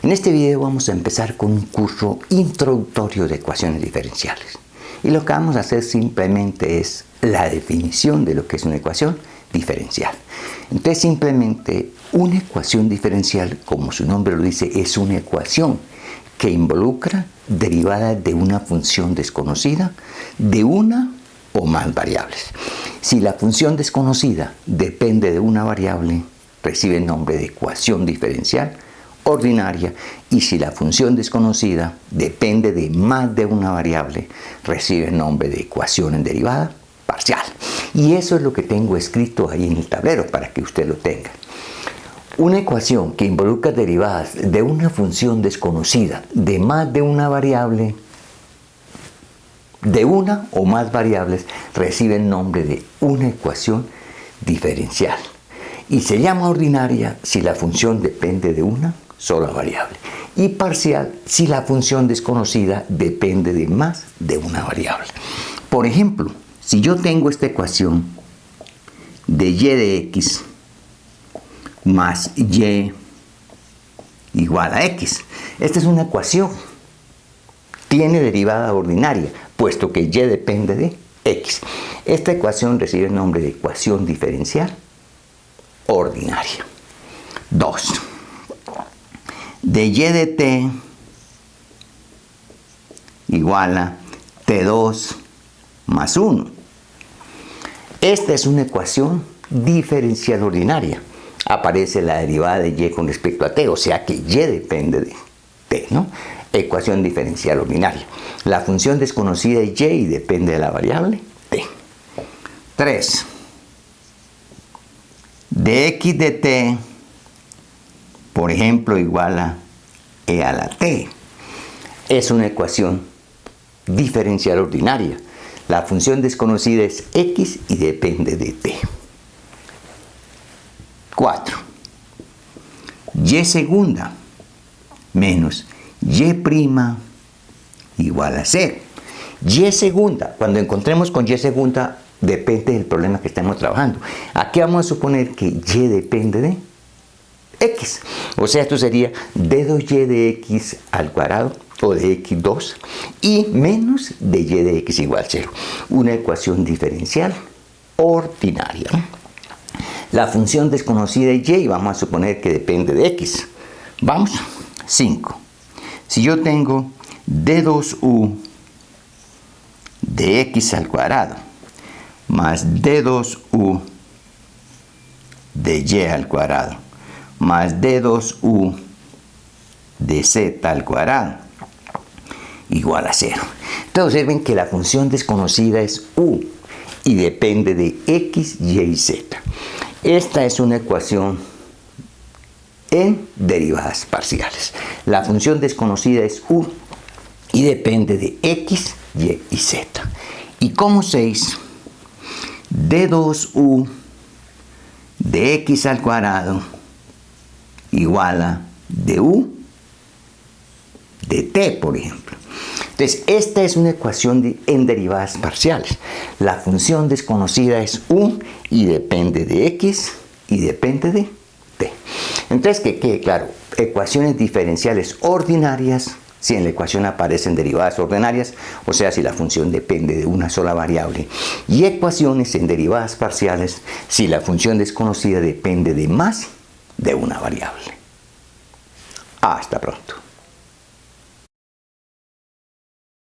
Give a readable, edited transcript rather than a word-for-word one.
En este video vamos a empezar con un curso introductorio de ecuaciones diferenciales. Y lo que vamos a hacer simplemente es la definición de lo que es una ecuación diferencial. Entonces simplemente una ecuación diferencial, como su nombre lo dice, es una ecuación que involucra derivadas de una función desconocida de una o más variables. Si la función desconocida depende de una variable, recibe el nombre de ecuación diferencial ordinaria, y si la función desconocida depende de más de una variable, recibe el nombre de ecuación en derivada parcial. Y eso es lo que tengo escrito ahí en el tablero para que usted lo tenga. Una ecuación que involucra derivadas de una función desconocida de más de una variable, de una o más variables, recibe el nombre de una ecuación diferencial. Y se llama ordinaria si la función depende de una sola variable. Y parcial si la función desconocida depende de más de una variable. Por ejemplo, si yo tengo esta ecuación de y de x más y igual a x. Esta es una ecuación. Tiene derivada ordinaria, puesto que y depende de x. Esta ecuación recibe el nombre de ecuación diferencial ordinaria. 2. De y de t igual a t2 más 1. Esta es una ecuación diferencial ordinaria. Aparece la derivada de y con respecto a t, o sea que y depende de t, ¿no? Ecuación diferencial ordinaria. La función desconocida es y depende de la variable t. 3. De x de t, por ejemplo, igual a e a la t. Es una ecuación diferencial ordinaria. La función desconocida es x y depende de t. 4. Y segunda menos y prima igual a 0. Y segunda, cuando encontremos con y segunda, depende del problema que estamos trabajando. Aquí vamos a suponer que y depende de x. O sea, esto sería d2y de x al cuadrado, o de x2, y menos de y de x igual a 0. Una ecuación diferencial ordinaria. La función desconocida es y, vamos a suponer que depende de x. Vamos. 5. Si yo tengo d2u de x al cuadrado más d2u de y al cuadrado más d2u de z al cuadrado igual a 0. Entonces observen que la función desconocida es u y depende de x, y y z. Esta es una ecuación en derivadas parciales. La función desconocida es u y depende de x, y y z. Y como 6, d2u de x al cuadrado igual a du de t, por ejemplo. Entonces, esta es una ecuación en derivadas parciales. La función desconocida es u y depende de x y depende de t. Entonces, que quede claro, ecuaciones diferenciales ordinarias, si en la ecuación aparecen derivadas ordinarias, o sea, si la función depende de una sola variable, y ecuaciones en derivadas parciales, si la función desconocida depende de más de una variable. Hasta pronto.